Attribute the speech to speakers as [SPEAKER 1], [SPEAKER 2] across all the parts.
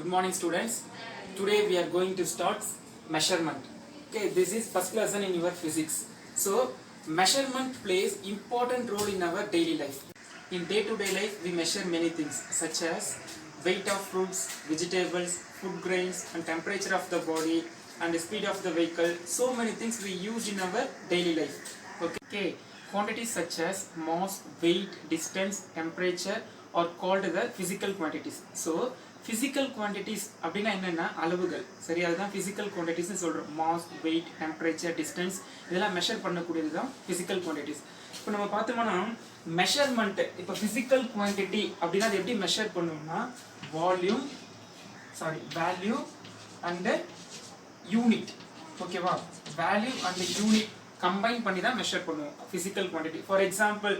[SPEAKER 1] Good morning, students. Today we are going to start measurement. Okay, this is first lesson in your physics. So, measurement plays important role in our daily life. In day-to-day life, we measure many things such as weight of fruits, vegetables, food grains, and temperature of the body, and the speed of the vehicle. So many things we use in our daily life. Okay, quantities such as mass, weight, distance, temperature are called the physical quantities. So, physical quantities அப்படின்னா என்னன்னா அளவுகள். சரி, அதுதான் physical quantities னு சொல்றோம். mass, weight, temperature, distance இதெல்லாம் measure பண்ணக்கூடியது தான் physical quantities. இப்போ நம்ம பார்த்தோம்னா மெஷர்மெண்ட், இப்போ physical quantity அப்படின்னா அது எப்படி மெஷர் பண்ணுவோம்னா வேல்யூ அண்ட் யூனிட். ஓகேவா, வேல்யூ அண்ட் யூனிட் combine பண்ணி தான் மெஷர் பண்ணுவோம் physical quantity. For example,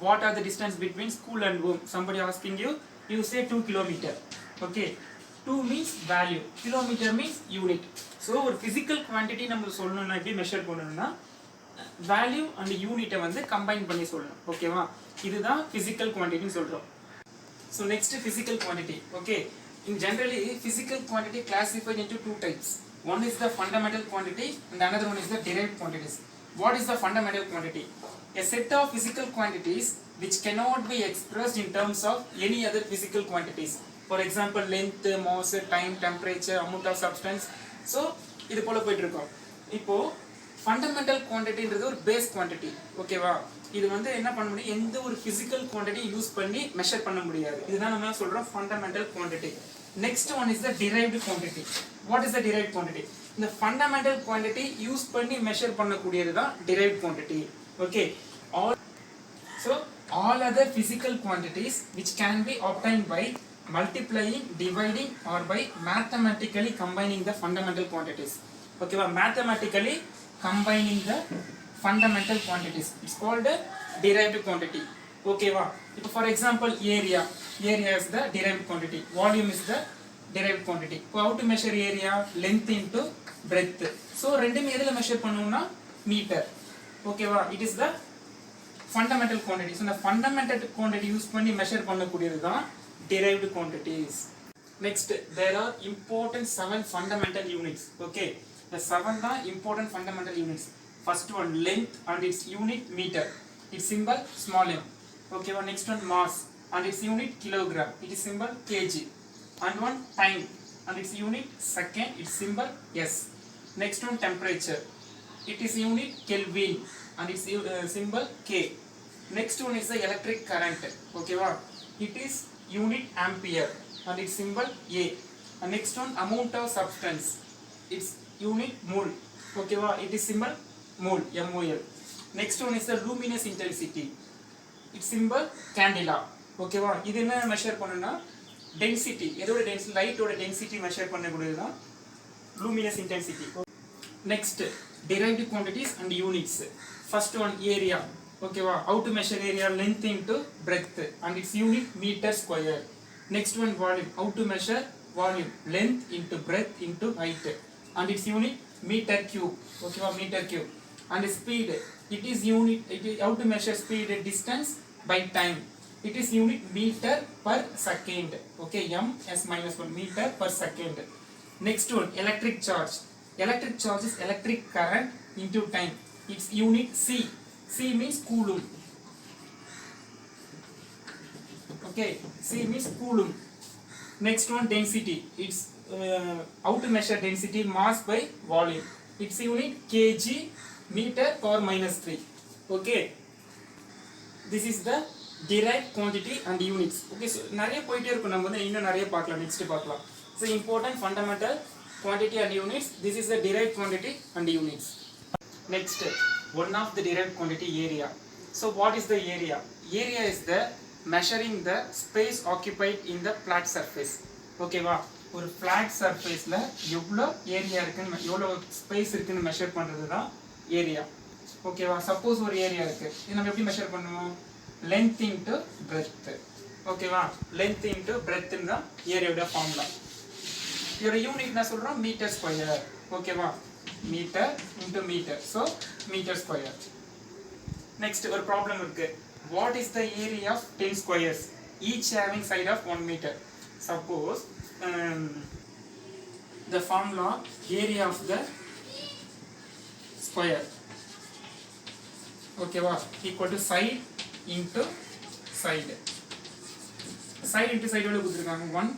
[SPEAKER 1] what are the distance between school and home? Somebody asking you, you say 2 kilometer. Okay, 2 means value, kilometer means unit. So ஒரு physical quantity நம்ம சொல்லணும்னா எப்படி measure பண்ணணும்னா value and யூனிட்டை வந்து combine பண்ணி சொல்லணும். ஓகேவா, இதுதான் physical quantity னு சொல்றோம். So next, physical quantity. Okay, in generally physical quantity classified into two types. One is the fundamental quantity and another one is the derived quantities. What is the fundamental quantity? A set of physical quantities which cannot be expressed in terms of any other physical quantities. For example, length, mass, time, temperature, amount of substance. So இது போல போயிட்டு இருக்கோம். இப்போ fundamental quantityன்றது ஒரு base quantity. ஓகேவா, இது வந்து என்ன பண்ண முடியும், எந்த ஒரு physical quantity யூஸ் பண்ணி மெஷர் பண்ண முடியாது. இதுதான் நம்ம சொல்றோம் fundamental quantity. Next one is the derived quantity. What is the derived quantity? இந்த fundamental quantity யூஸ் பண்ணி மெஷர் பண்ணக்கூடியது தான் derived quantity. Okay, all other physical quantities which can be obtained by multiplying, dividing or by mathematically combining the fundamental quantities. Okay, mathematically combining the fundamental quantities, it's called a derived quantity. Okay, for example, area is the derived quantity, volume is the derived quantity. How to measure area? Length into breadth. So ரெண்டுமே எதுல measure பண்ணுவோம்னா metre. ஓகேவா, it is the fundamental quantity. So the fundamental quantity use பண்ணி measure பண்ணக்கூடியது தான் derived quantities. Next, there are important 7 fundamental units. Okay, the 7 தான் important fundamental units. First one, length and its unit meter, its symbol small m. Okay, next one, mass and its unit kilogram, it is symbol kg. And one, time and its unit second, its symbol s. Next one, temperature, it is unit Kelvin and its symbol k. Next one is the electric current. Okay, it is unit ampere and its symbol A. And next one, amount of substance, its unit mole. Okay, it is symbol mole, MOL. Next one is the luminous intensity, its symbol candela. Okay, இது என்ன measure பண்ணுனா density, எதோட density, light ஓட density measure பண்ணக்கூடியது தான் luminous intensity. Next, derived quantities and units. First one, area. Okay, how to measure area? Length into breadth and its unit meter square. Next one, volume. How to measure volume? Length into breadth into height and its unit meter cube. Okay, meter cube. And speed, it is unit, how to measure speed? Distance by time, it is unit meter per second. Okay, m s minus 1 meter per second. Next one, electric charge. Electric charge is electric current into time, its unit c. C means coulomb. Okay, C means coulomb. Next one, density. It's how to measure density? Mass by volume, its unit kg meter power minus 3. Okay, this is the derived quantity and units. Okay, so நிறைய போயிட்டே இருக்கும், நம்ம வந்து இன்னும் நிறைய பார்க்கலாம், next பார்க்கலாம். So important fundamental quantity and units, this is the derived quantity and units. Next, one of the derived quantity, area. So what is the area? Area is the measuring the space occupied in the flat surface. Okay, ஒரு flat surfaceல எவ்வளோ area இருக்குன்னு, எவ்வளோ space இருக்குன்னு measure பண்ணுறது தான் area. ஓகேவா, suppose ஒரு area இருக்கு, இது நம்ம எப்படி மெஷர் பண்ணுவோம்? Length into breadth. ஓகேவா, லென்த் இன்ட்டு பிரெத்ன்னு தான் ஏரியாவோட ஃபார்முலா. இதோட யூனிட் நான் சொல்கிறோம் மீட்டர் ஸ்கொயர். ஓகேவா, meter into meter, so meter square. Next ஒரு ப்ராப்ளம் இருக்கு. What is the area of 10 squares each having side of 1 meter? Suppose the formula area of the square, okay va, equal to side into side. Side into side எவ்வளவு கொடுத்திருக்காங்க 1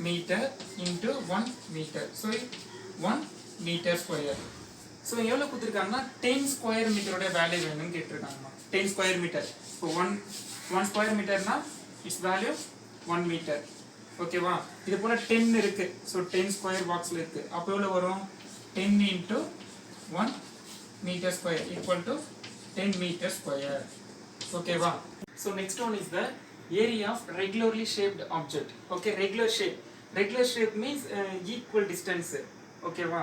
[SPEAKER 1] meter into 1 meter, so 1 meter square. so எவ்வளவு கொடுத்திருக்காங்கன்னா 10 square meter ஓட value வேணும்னு கேட்டிருக்காங்க. 10 square meter, so 1 square meter னா its value 1 meter, ஓகேவா. இது போல 10 இருக்கு, so 10 square boxல இருக்கு, அப்ப எவ்வளவு வரும் 10 into 1 meter square equal to 10 meter square, ஓகேவா. so next one is the area of regularly shaped object. okay, regular shape means equal distance, ஓகேவா.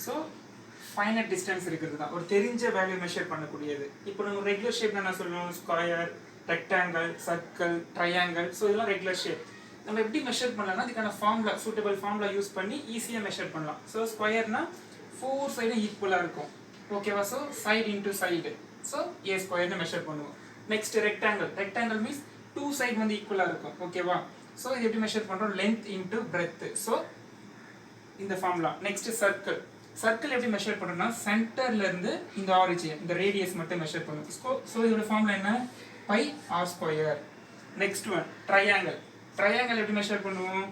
[SPEAKER 1] so finite distance இருக்குது தான், ஒரு தெரிஞ்ச வேல்யூ மெஷர் பண்ணக்கூடியது. இப்போ நம்ம ரெகுலர் ஷேப் என்ன சொல்லுவோம், square, rectangle, circle, triangle, so இதெல்லாம் ரெகுலர் ஷேப். நம்ம எப்படி மெஷர் பண்ணலாம்னா அதுக்கான ஃபார்முலா, சூட்டபிள் ஃபார்முலா யூஸ் பண்ணி ஈஸியாக மெஷர் பண்ணலாம். ஸோ ஸ்கொயர்னா 4 சைடும் ஈக்குவலாக இருக்கும், ஓகேவா. So side into side, so a ஸ்கொயர்னு மெஷர் பண்ணுவோம். நெக்ஸ்ட் ரெக்டாங்கிள் மீன்ஸ் 2 சைடு வந்து ஈக்குவலாக இருக்கும், ஓகேவா. ஸோ இது எப்படி மெஷர் பண்ணுறோம், லென்த் இன்டூ பிரெத், ஸோ இந்த ஃபார்முலா. நெக்ஸ்ட் சர்க்கிள் எப்படி மெஷர் பண்ணுறோம்னா சென்டர்ல இருந்து இந்த ஆரிஜின், இந்த ரேடியஸ் மட்டும் மெஷர் பண்ணுவோம். ஸோ இதோட ஃபார்முலா என்ன, pi r square. Next one triangle எப்படி மெஷர் பண்ணுவோம்,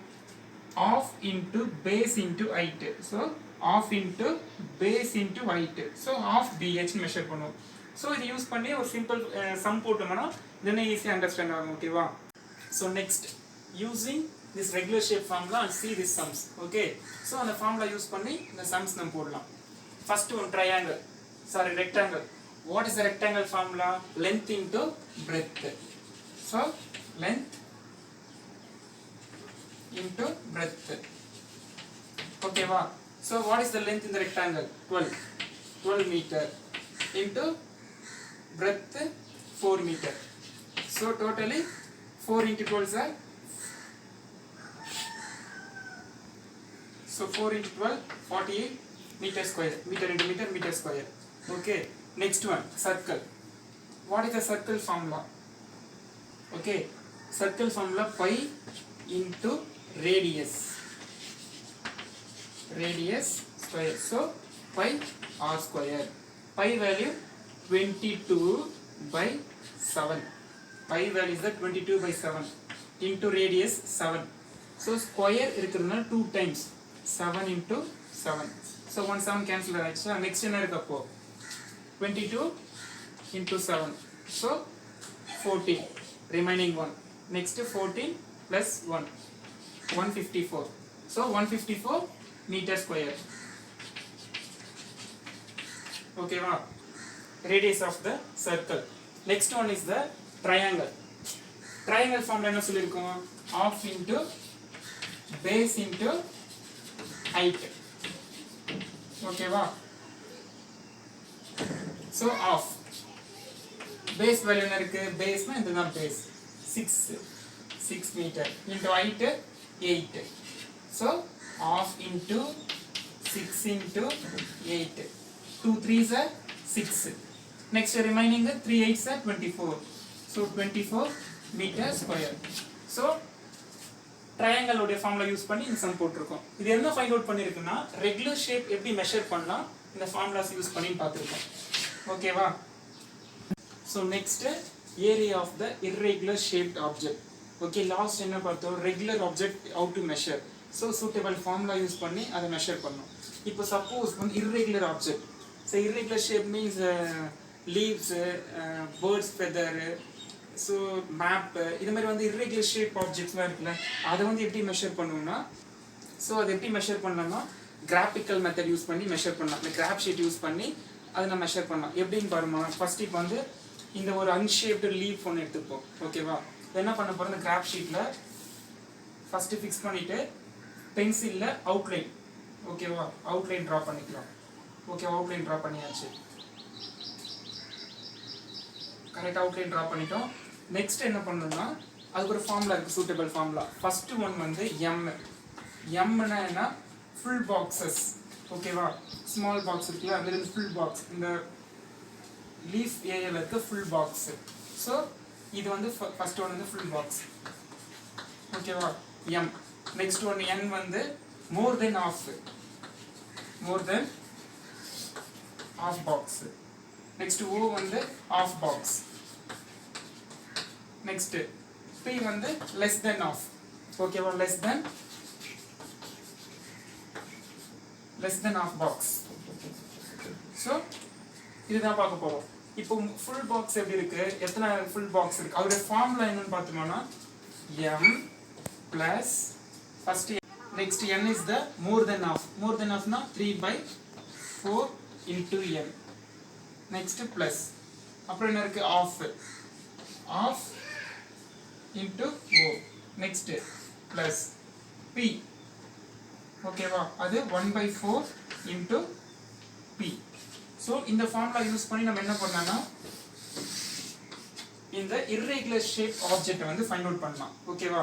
[SPEAKER 1] half into base into height, so half into base into height, so half BH measure பண்ணுவோம். ஸோ இது யூஸ் பண்ணி ஒரு சிம்பிள் சம் போட்டோம்னா இதனை ஈஸியாக அண்டர்ஸ்டாண்ட் ஆகும், ஓகேவா. So next using this regular shape formula and see this sums, okay. so அந்த formula யூஸ் பண்ணி இந்த sums நம்ம போடலாம். first one rectangle. what is the rectangle formula, length into breadth, so length into breadth, okay va. so what is the length in the rectangle, 12 meter into breadth 4 meter, so totally 4 into 12 is a, so 4 into 12 48 meter square, meter into meter square, okay. next one circle. what is the circle formula, okay. circle formula pi into radius square, so pi r square. pi value 22/7, pi value is the 22/7 into radius 7, so square இருக்கிறதுனால 2 times 7 into 7, so 1 7 cancel ஆயிடுச்சு. next என்ன இருக்கு அப்போ 22 into 7, so 14 remaining 1, next 14 plus 1 154, so 154 meter square, okay va. radius of the circle. next one is the triangle formula என்ன சொல்லிருக்கோம், half into base into height, okay va. so half base value என்ன இருக்கு, base னா இதுதான் base 6 meter into height 8, so half into 6 into 8, 2 3s are 6, next remaining 3 8s are 24, so 24 meter square. so triangle உடைய formula use பண்ணி இந்த sum போட்டுருக்கோம். இது என்ன ஃபைண்ட் அவுட் பண்ணிருக்குன்னா ரெகுலர் ஷேப் எப்படி மெஷர் பண்ணலாம் இந்த ஃபார்முலாஸ் யூஸ் பண்ணி பார்த்துருக்கோம், ஓகேவா. So next area of the irregular shaped object, okay. Last என்ன பார்த்தோம், regular object how to measure, so suitable formula use பண்ணி அதை மெஷர் பண்ணோம். இப்போ சப்போஸ் வந்து irregular object, so irregular shape means leaves, birds feather, so map, இது மாதிரி வந்து இர்ரெகுலர் ஷேப் ஆப்ஜெக்ட்ஸ்லாம் இருக்குல்ல, அதை வந்து எப்படி மெஷர் பண்ணுவோம்னா, ஸோ அதை எப்படி மெஷர் பண்ணலாம்னா கிராஃபிக்கல் மெத்தட் யூஸ் பண்ணி மெஷர் பண்ணலாம். இந்த கிராஃப் ஷீட் யூஸ் பண்ணி அதை நம்ம மெஷர் பண்ணலாம். எப்படின்னு பாருமா, ஃபர்ஸ்ட் இப்போ வந்து இந்த ஒரு அன்ஷேப்டு லீஃப் ஒன்று எடுத்துப்போம், ஓகேவா. என்ன பண்ண போகிறோம், இந்த கிராஃப் ஷீட்டில் ஃபஸ்ட்டு ஃபிக்ஸ் பண்ணிவிட்டு பென்சிலில் அவுட்லைன், ஓகேவா, அவுட்லைன் ட்ரா பண்ணிக்கலாம், ஓகே. அவுட்லைன் ட்ரா பண்ணியாச்சு, கரெக்டாக அவுட்லைன் ட்ரா பண்ணிட்டோம். நெக்ஸ்ட் என்ன பண்ணணும்னா அதுக்கு ஒரு ஃபார்முலா இருக்குது, சூட்டபிள் ஃபார்முலா. ஃபர்ஸ்ட் ஒன் வந்து எம்னா என்ன, ஃபுல் பாக்ஸஸ், ஓகேவா. ஸ்மால் பாக்ஸ் இருக்குல்ல, அதுலேருந்து ஃபுல் பாக்ஸ், இந்த லீஃப் ஏரியாவில் இருக்க ஃபுல் பாக்ஸ். ஸோ இது வந்து ஃபர்ஸ்ட் ஒன் வந்து ஃபுல் பாக்ஸ், ஓகேவா, எம். நெக்ஸ்ட் ஒன் என் வந்து மோர் தென் of, more than half box. Next O வந்து half box. Next P வந்து less than half. ஓகேவா, less than half box. So இதுதான் பார்க்க போறோம். இப்போ ஃபுல் பாக்ஸ் எப்படி இருக்கு, எத்தனை ஃபுல் பாக்ஸ் இருக்கு, அதோட ஃபார்முலா என்னன்னு பார்த்தோம்னா m plus first next n is the more than half னா 3/4 into n. next plus அப்புறம் என்ன இருக்கு half into o. next plus p. ஓகேவா, அது 1/4 into p. ஸோ இந்த ஃபார்முலா யூஸ் பண்ணி நம்ம என்ன பண்ணலாம்னா இந்த irregular shape ஆப்ஜெக்ட் வந்து ஃபைண்ட் அவுட் பண்ணலாம். ஓகேவா,